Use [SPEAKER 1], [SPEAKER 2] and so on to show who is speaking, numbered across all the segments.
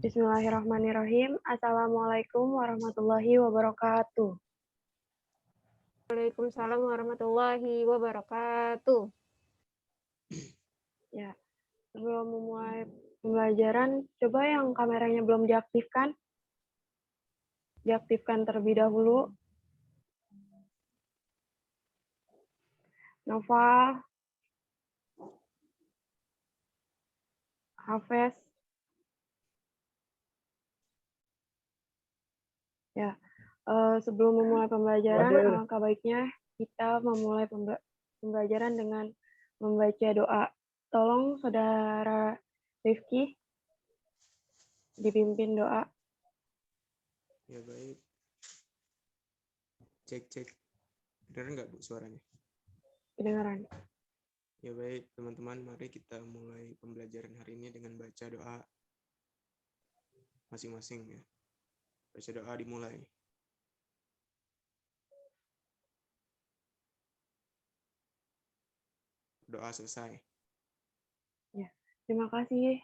[SPEAKER 1] Bismillahirrahmanirrahim. Assalamualaikum warahmatullahi wabarakatuh.
[SPEAKER 2] Waalaikumsalam warahmatullahi wabarakatuh.
[SPEAKER 1] Ya, sebelum memulai pembelajaran, coba yang kameranya belum diaktifkan, diaktifkan terlebih dahulu. Noval, Hafez. Ya, sebelum memulai pembelajaran, alangkah baiknya kita memulai pembelajaran dengan membaca doa. Tolong Saudara Rifki dipimpin doa.
[SPEAKER 3] Ya baik. Cek. Dengar nggak Bu suaranya?
[SPEAKER 1] Kedengaran.
[SPEAKER 3] Ya baik teman-teman, mari kita mulai pembelajaran hari ini dengan baca doa masing-masing ya. Baca doa dimulai. Doa selesai.
[SPEAKER 1] Ya, terima kasih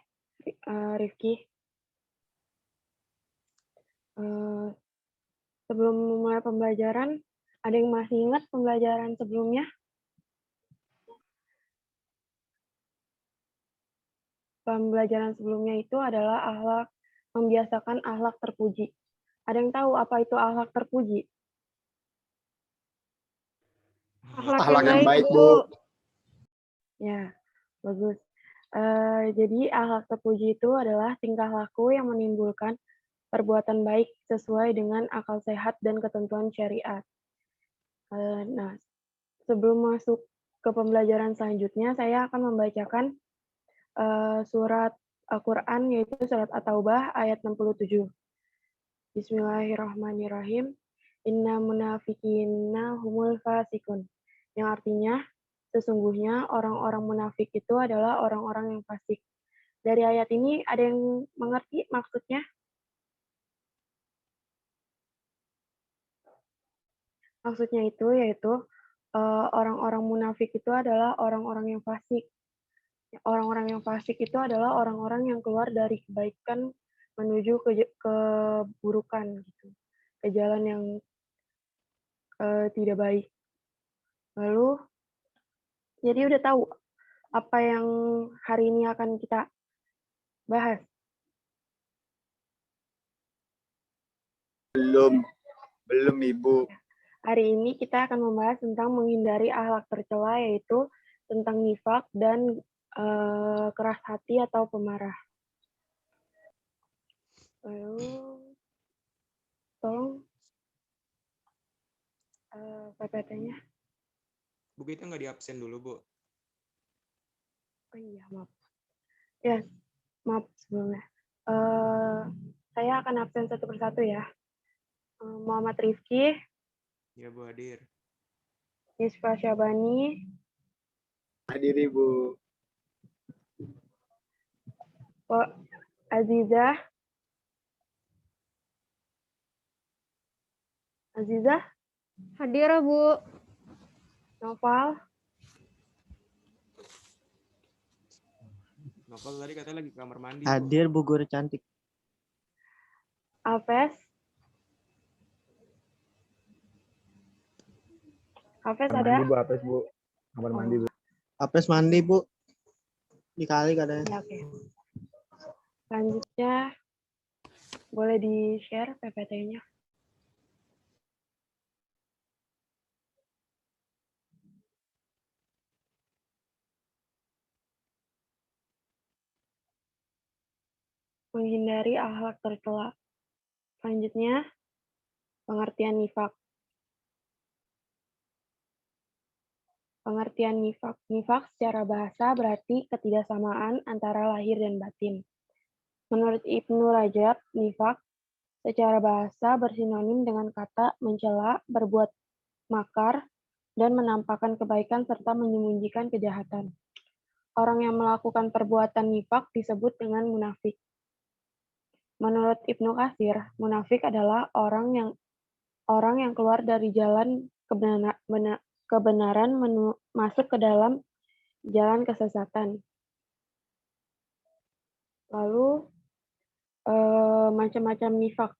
[SPEAKER 1] Rifki. Sebelum memulai pembelajaran, ada yang masih ingat pembelajaran sebelumnya? Pembelajaran sebelumnya itu adalah membiasakan akhlak terpuji. Ada yang tahu apa itu akhlak terpuji?
[SPEAKER 2] Akhlak yang baik, Bu.
[SPEAKER 1] Ya, bagus. Jadi akhlak terpuji itu adalah tingkah laku yang menimbulkan perbuatan baik sesuai dengan akal sehat dan ketentuan syariat. Nah, sebelum masuk ke pembelajaran selanjutnya, saya akan membacakan surat Al-Quran, yaitu surat At-Taubah ayat 67. Bismillahirrahmanirrahim. Inna munafikina humul fasikun. Yang artinya, sesungguhnya orang-orang munafik itu adalah orang-orang yang fasik. Dari ayat ini, ada yang mengerti maksudnya? Maksudnya itu yaitu orang-orang munafik itu adalah orang-orang yang fasik. Orang-orang yang fasik itu adalah orang-orang yang keluar dari kebaikan menuju ke keburukan gitu, ke jalan yang tidak baik. Lalu, jadi udah tahu apa yang hari ini akan kita bahas?
[SPEAKER 4] Belum Ibu.
[SPEAKER 1] Hari ini kita akan membahas tentang menghindari akhlak tercela, yaitu tentang nifak dan keras hati atau pemarah. Lalu, tolong PPT-nya.
[SPEAKER 3] Bu kita nggak di absen dulu Bu.
[SPEAKER 1] Oh iya, maaf. Ya, maaf sebelumnya. Saya akan absen satu persatu ya. Muhammad Rifki,
[SPEAKER 3] Ya Bu hadir.
[SPEAKER 1] Yusfa Syabani,
[SPEAKER 4] Hadir Ibu.
[SPEAKER 1] Azizah,
[SPEAKER 2] Hadir, Bu.
[SPEAKER 1] Noval,
[SPEAKER 3] Novel tadi katanya lagi ke kamar mandi.
[SPEAKER 5] Hadir Bu Guru cantik.
[SPEAKER 1] Hafez. Hafez ada?
[SPEAKER 4] Bu, Hafez Bu. Kamar mandi Bu.
[SPEAKER 5] Hafez mandi Bu. Dikali katanya.
[SPEAKER 1] Ya, oke. Selanjutnya, boleh di-share PPT-nya. Menghindari akhlak tercela. Selanjutnya, pengertian nifak. Pengertian nifak. Nifak secara bahasa berarti ketidaksamaan antara lahir dan batin. Menurut Ibnu Rajab, nifak secara bahasa bersinonim dengan kata mencela, berbuat makar, dan menampakkan kebaikan serta menyembunyikan kejahatan. Orang yang melakukan perbuatan nifak disebut dengan munafik. Menurut Ibnu Katsir, munafik adalah orang yang keluar dari jalan kebenaran masuk ke dalam jalan kesesatan. Lalu macam-macam nifak.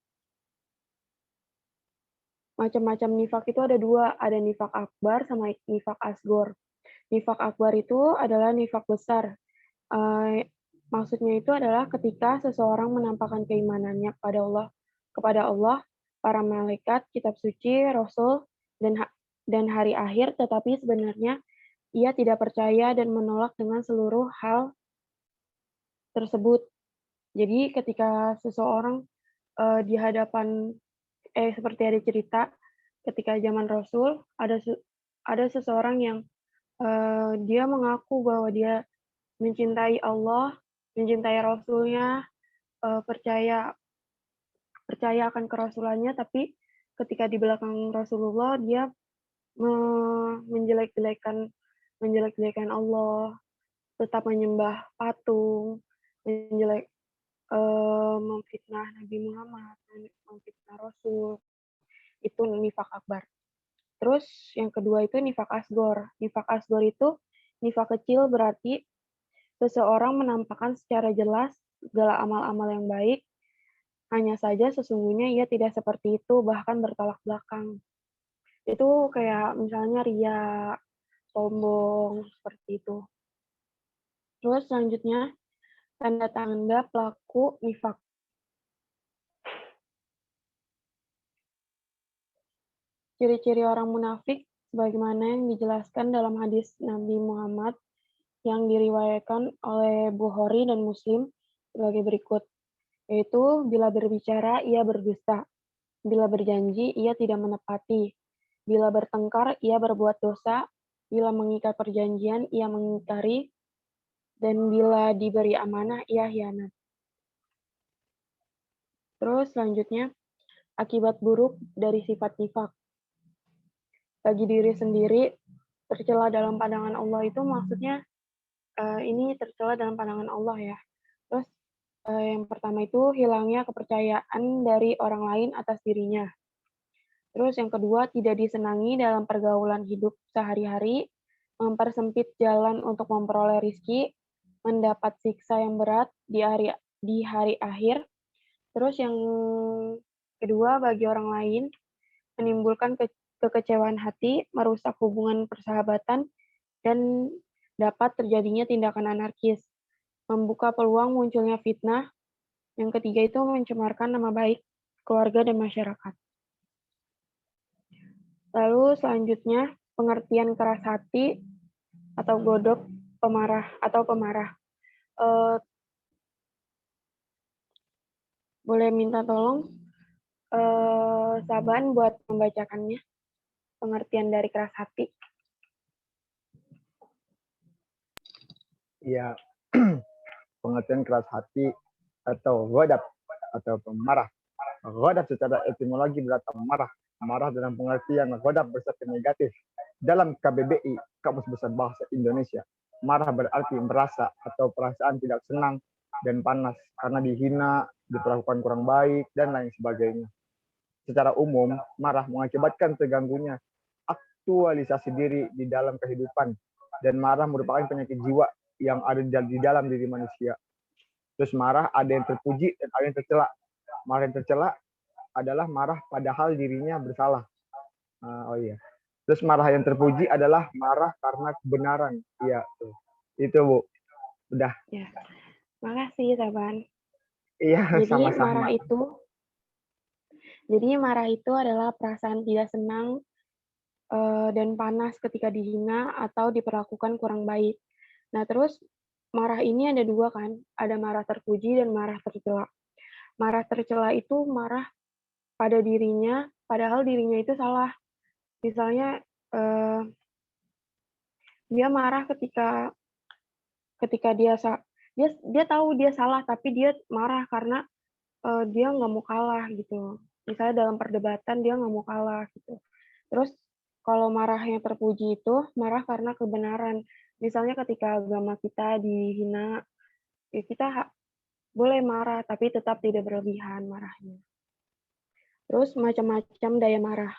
[SPEAKER 1] Macam-macam nifak itu ada dua, ada nifak akbar sama nifak asgor. Nifak akbar itu adalah nifak besar. Maksudnya itu adalah ketika seseorang menampakkan keimanannya kepada Allah, para malaikat, kitab suci, rasul, dan hari akhir, tetapi sebenarnya ia tidak percaya dan menolak dengan seluruh hal tersebut. Jadi ketika seseorang di hadapan seperti ada cerita ketika zaman Rasul ada seseorang yang dia mengaku bahwa dia mencintai Allah, mencintai Rasulnya, percaya akan kerasulannya, tapi ketika di belakang Rasulullah dia menjelek-jelekan Allah, tetap menyembah patung, memfitnah Nabi Muhammad, memfitnah Rasul, itu nifak akbar. Terus yang kedua itu nifak asgor. Nifak asgor itu nifak kecil, berarti seseorang menampakkan secara jelas segala amal-amal yang baik, hanya saja sesungguhnya ia tidak seperti itu, bahkan bertolak belakang. Itu kayak misalnya ria, sombong, seperti itu. Terus selanjutnya, tanda-tanda pelaku nifak. Ciri-ciri orang munafik sebagaimana yang dijelaskan dalam hadis Nabi Muhammad yang diriwayatkan oleh Bukhari dan Muslim sebagai berikut, yaitu bila berbicara ia berdusta, bila berjanji ia tidak menepati, bila bertengkar ia berbuat dosa, bila mengikat perjanjian ia mengingkari, dan bila diberi amanah ia khianat. Terus selanjutnya, akibat buruk dari sifat nifak. Bagi diri sendiri, tercela dalam pandangan Allah itu maksudnya ini tercela dalam pandangan Allah ya. Terus yang pertama itu hilangnya kepercayaan dari orang lain atas dirinya. Terus yang kedua, tidak disenangi dalam pergaulan hidup sehari-hari, mempersempit jalan untuk memperoleh rizki, mendapat siksa yang berat di hari akhir. Terus yang kedua, bagi orang lain, menimbulkan kekecewaan hati, merusak hubungan persahabatan, dan dapat terjadinya tindakan anarkis, membuka peluang munculnya fitnah. Yang ketiga itu mencemarkan nama baik keluarga dan masyarakat. Lalu selanjutnya, pengertian keras hati atau godok, pemarah. Boleh minta tolong Saban buat membacakannya, pengertian dari keras hati.
[SPEAKER 4] Iya, pengertian keras hati atau ghadab atau pemarah. Ghadab secara etimologi berarti marah. Marah dalam pengertian ghadab bersifat negatif. Dalam KBBI, Kamus Besar Bahasa Indonesia, marah berarti merasa atau perasaan tidak senang dan panas karena dihina, diperlakukan kurang baik, dan lain sebagainya. Secara umum, marah mengakibatkan terganggunya aktualisasi diri di dalam kehidupan, dan marah merupakan penyakit jiwa yang ada di dalam diri manusia. Terus marah ada yang terpuji dan ada yang tercela. Marah yang tercela adalah marah padahal dirinya bersalah. Terus marah yang terpuji adalah marah karena kebenaran. Iya, tuh. Itu Bu. Udah.
[SPEAKER 1] Ya. Makasih, Saban.
[SPEAKER 4] Iya, sama-sama.
[SPEAKER 1] Jadi marah itu adalah perasaan tidak senang dan panas ketika dihina atau diperlakukan kurang baik. Nah, terus marah ini ada dua kan, ada marah terpuji dan marah tercela. Marah tercela itu marah pada dirinya, padahal dirinya itu salah. Misalnya dia marah ketika dia tahu dia salah, tapi dia marah karena dia nggak mau kalah gitu. Misalnya dalam perdebatan dia nggak mau kalah gitu. Terus kalau marah yang terpuji itu marah karena kebenaran. Misalnya ketika agama kita dihina, ya kita boleh marah, tapi tetap tidak berlebihan marahnya. Terus macam-macam daya marah.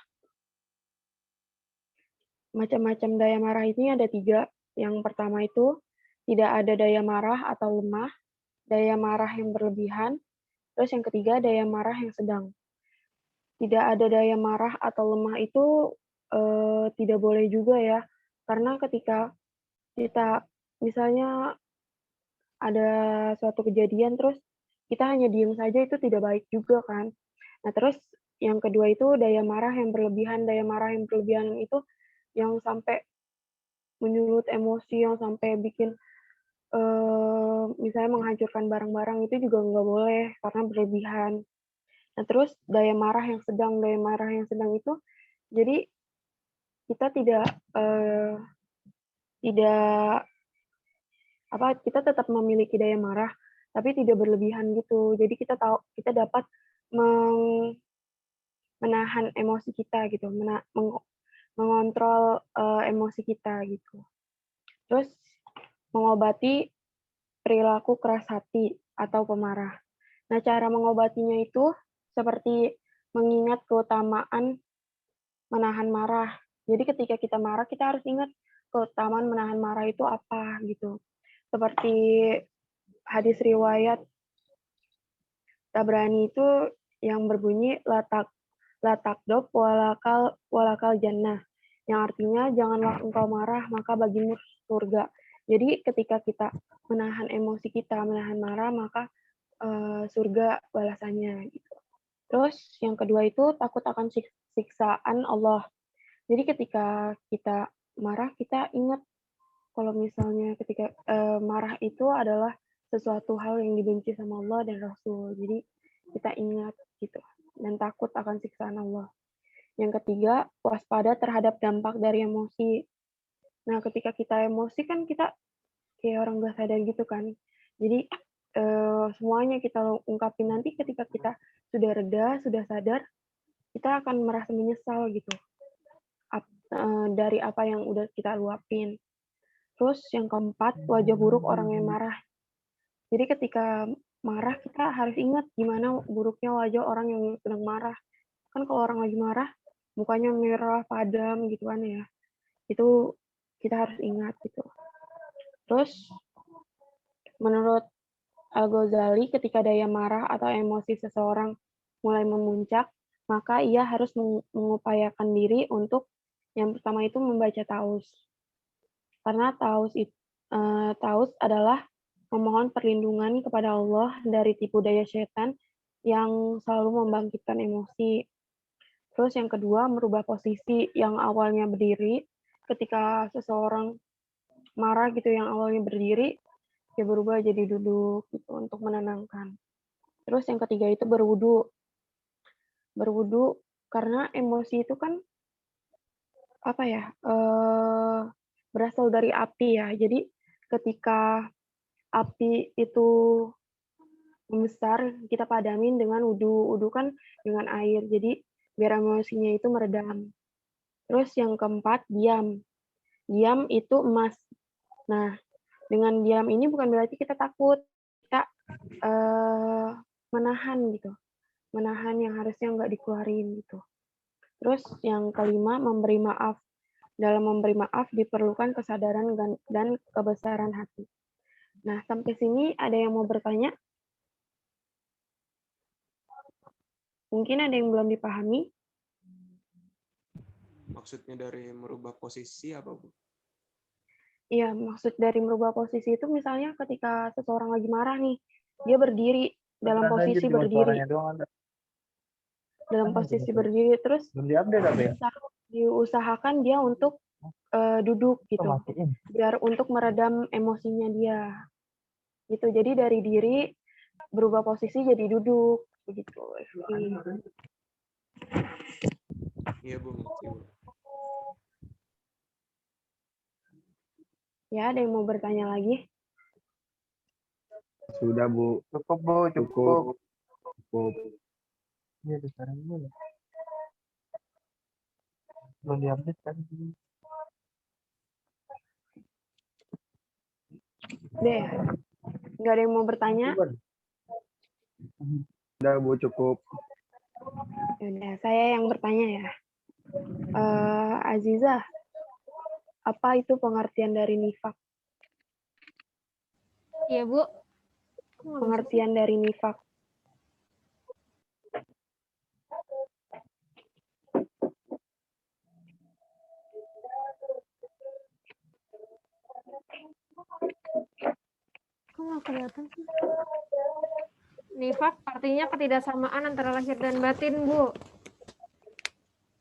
[SPEAKER 1] Macam-macam daya marah ini ada 3. Yang pertama itu tidak ada daya marah atau lemah, daya marah yang berlebihan, Terus yang ketiga, daya marah yang sedang. Tidak ada daya marah atau lemah itu tidak boleh juga ya, karena ketika kita misalnya ada suatu kejadian terus kita hanya diem saja itu tidak baik juga kan. Nah terus yang kedua itu daya marah yang berlebihan. Daya marah yang berlebihan itu yang sampai menyulut emosi, yang sampai bikin misalnya menghancurkan barang-barang itu juga nggak boleh karena berlebihan. Nah terus daya marah yang sedang. Daya marah yang sedang itu jadi kita tidak kita tetap memiliki daya marah, tapi tidak berlebihan gitu. Jadi kita dapat menahan emosi kita gitu, mengontrol emosi kita gitu. Terus mengobati perilaku keras hati atau pemarah. Nah, cara mengobatinya itu seperti mengingat keutamaan menahan marah. Jadi ketika kita marah, kita harus ingat keutamaan menahan marah itu apa gitu. Seperti hadis riwayat Tabrani itu yang berbunyi latakdob walakal jannah, yang artinya janganlah engkau marah maka bagimu surga. Jadi ketika kita menahan emosi kita, menahan marah, maka surga balasannya gitu. Terus yang kedua itu takut akan siksaan Allah. Jadi ketika kita marah, kita ingat kalau misalnya ketika marah itu adalah sesuatu hal yang dibenci sama Allah dan Rasul. Jadi kita ingat gitu dan takut akan siksaan Allah. Yang ketiga, waspada terhadap dampak dari emosi. Nah, ketika kita emosi kan kita kayak orang gak sadar gitu kan. Jadi semuanya kita ungkapin, nanti ketika kita sudah reda, sudah sadar, kita akan merasa menyesal gitu dari apa yang udah kita luapin. Terus yang keempat, wajah buruk orang yang marah. Jadi ketika marah kita harus ingat gimana buruknya wajah orang yang sedang marah. Kan kalau orang lagi marah, mukanya merah, padam gitu kan ya. Itu kita harus ingat gitu. Terus menurut Al-Ghazali, ketika daya marah atau emosi seseorang mulai memuncak, maka ia harus mengupayakan diri untuk yang pertama itu membaca taus. Karena taus adalah memohon perlindungan kepada Allah dari tipu daya setan yang selalu membangkitkan emosi. Terus yang kedua, merubah posisi yang awalnya berdiri. Ketika seseorang marah gitu yang awalnya berdiri, dia berubah jadi duduk gitu untuk menenangkan. Terus yang ketiga itu berwudu. Berwudu karena emosi itu kan berasal dari api ya. Jadi ketika api itu membesar, kita padamin dengan wudu. Wudu kan dengan air. Jadi biar emosinya itu meredam. Terus yang keempat, diam. Diam itu emas. Nah, dengan diam ini bukan berarti kita takut. Kita menahan gitu. Menahan yang harusnya nggak dikeluarin gitu. Terus yang kelima, memberi maaf. Dalam memberi maaf diperlukan kesadaran dan kebesaran hati. Nah, sampai sini ada yang mau bertanya? Mungkin ada yang belum dipahami.
[SPEAKER 3] Maksudnya dari merubah posisi apa, Bu?
[SPEAKER 1] Iya, maksud dari merubah posisi itu misalnya ketika seseorang lagi marah nih, dia berdiri dalam posisi berdiri. Dalam posisi berdiri terus diusahakan dia untuk duduk gitu. Biar untuk meredam emosinya dia. Gitu. Jadi dari diri berubah posisi jadi duduk begitu.
[SPEAKER 3] Iya, Bu.
[SPEAKER 1] Ya, ada yang mau bertanya lagi?
[SPEAKER 4] Sudah, Bu.
[SPEAKER 5] Cukup, Bu.
[SPEAKER 4] Cukup.
[SPEAKER 5] Iya, sekarang dulu. Belum diupdate kan?
[SPEAKER 1] Deh, nggak ada yang mau bertanya?
[SPEAKER 4] Sudah, Bu. Cukup.
[SPEAKER 1] Yaudah, saya yang bertanya ya. Azizah, apa itu pengertian dari nifak?
[SPEAKER 2] Iya, Bu.
[SPEAKER 1] Pengertian dari nifak.
[SPEAKER 2] Kok nggak kelihatan sih? Nifak artinya ketidaksamaan antara lahir dan batin, Bu.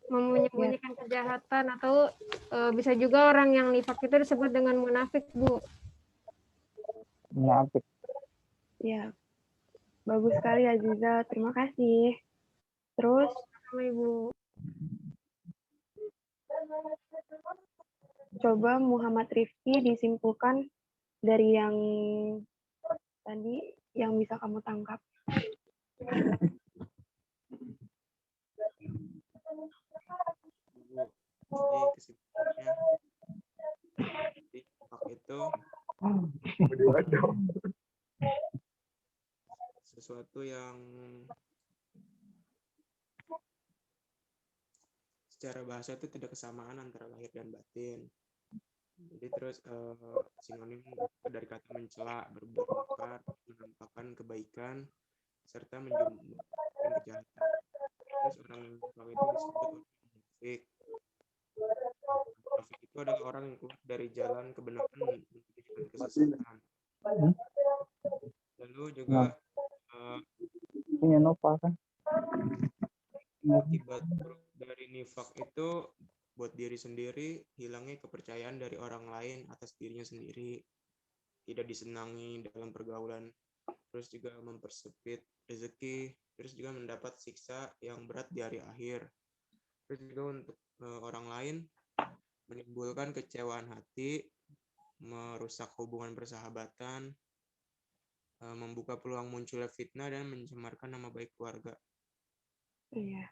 [SPEAKER 2] Menyembunyikan kejahatan atau bisa juga orang yang nifak itu disebut dengan munafik, Bu.
[SPEAKER 4] Munafik.
[SPEAKER 1] Ya, bagus sekali Aziza. Terima kasih. Terus,
[SPEAKER 2] Sama Ibu.
[SPEAKER 1] coba Muhammad Rifki disimpulkan dari yang tadi yang bisa kamu tangkap.
[SPEAKER 3] Jadi kesimpulannya, di nifak itu sesuatu yang secara bahasa itu tidak kesamaan antara lahir dan batin. Jadi terus sinonim dari kata mencela, berbuat makar, menampakkan kebaikan, serta menjumpai kejahatan. Terus orang yang nifak itu disebut orang munafik. Munafik itu adalah orang yang keluar dari jalan kebenaran menuju jalan kesesatan. Lalu juga
[SPEAKER 4] Punya Nova kan?
[SPEAKER 3] akibat buruk dari nifak itu buat diri sendiri, hilangnya kepercayaan dari orang lain atas dirinya sendiri, tidak disenangi dalam pergaulan, terus juga mempersempit rezeki, terus juga mendapat siksa yang berat di hari akhir. Terus juga untuk orang lain menimbulkan kecewaan hati, merusak hubungan persahabatan, membuka peluang munculnya fitnah dan mencemarkan nama baik keluarga.
[SPEAKER 1] Iya.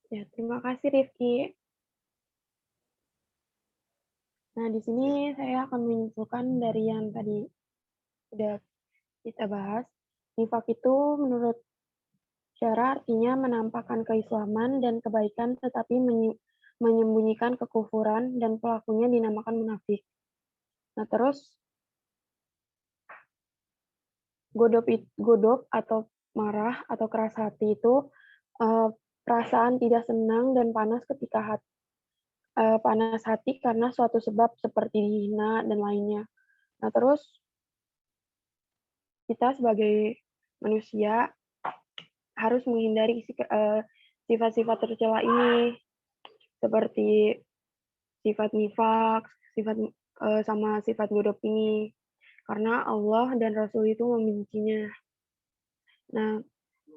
[SPEAKER 1] Ya, terima kasih Rifki. Nah, di sini saya akan menyimpulkan dari yang tadi sudah kita bahas. Nifak itu menurut syara artinya menampakkan keislaman dan kebaikan tetapi menyembunyikan kekufuran dan pelakunya dinamakan munafik. Nah, terus godop atau marah atau keras hati itu perasaan tidak senang dan panas ketika panas hati karena suatu sebab seperti dihina dan lainnya. Nah, terus kita sebagai manusia harus menghindari sifat-sifat tercela ini, seperti sifat nifak, sama sifat godop ini, karena Allah dan Rasul itu membencinya. Nah,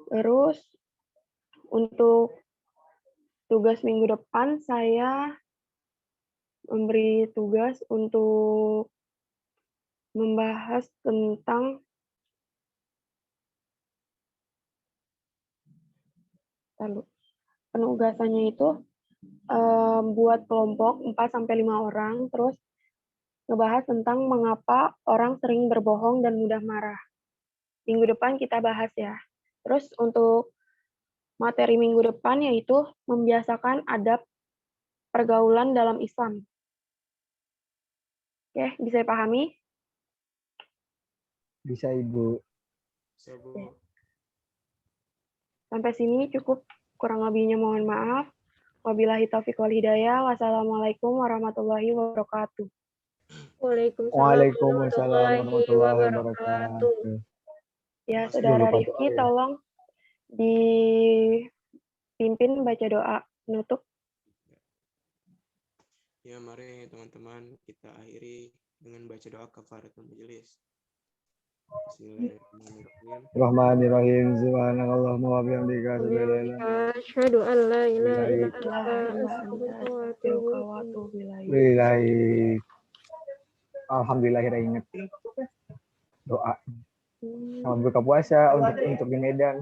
[SPEAKER 1] terus untuk tugas minggu depan saya memberi tugas untuk membahas tentang penugasannya itu buat kelompok 4-5 orang, terus ngebahas tentang mengapa orang sering berbohong dan mudah marah. Minggu depan kita bahas ya. Terus untuk materi minggu depan yaitu membiasakan adab pergaulan dalam Islam. Oke, bisa dipahami?
[SPEAKER 4] Bisa Ibu.
[SPEAKER 3] Bisa, Bu.
[SPEAKER 1] Sampai sini cukup, kurang lebihnya mohon maaf. Wabillahi taufiq wal hidayah. Wassalamualaikum warahmatullahi wabarakatuh.
[SPEAKER 2] Waalaikumsalam warahmatullahi wabarakatuh.
[SPEAKER 1] Ya, Saudara Rifki, tolong dipimpin baca doa penutup.
[SPEAKER 3] Ya, mari teman-teman kita akhiri dengan baca doa kafaratul majelis. Bismillahirrahmanirrahim.
[SPEAKER 4] Rahmanirrahim. Subhanallahumma wa bihamdika
[SPEAKER 2] Asyhadu an la ilaha illa
[SPEAKER 4] Billahi. Alhamdulillah kita ingat doa sama buka puasa untuk di Medan.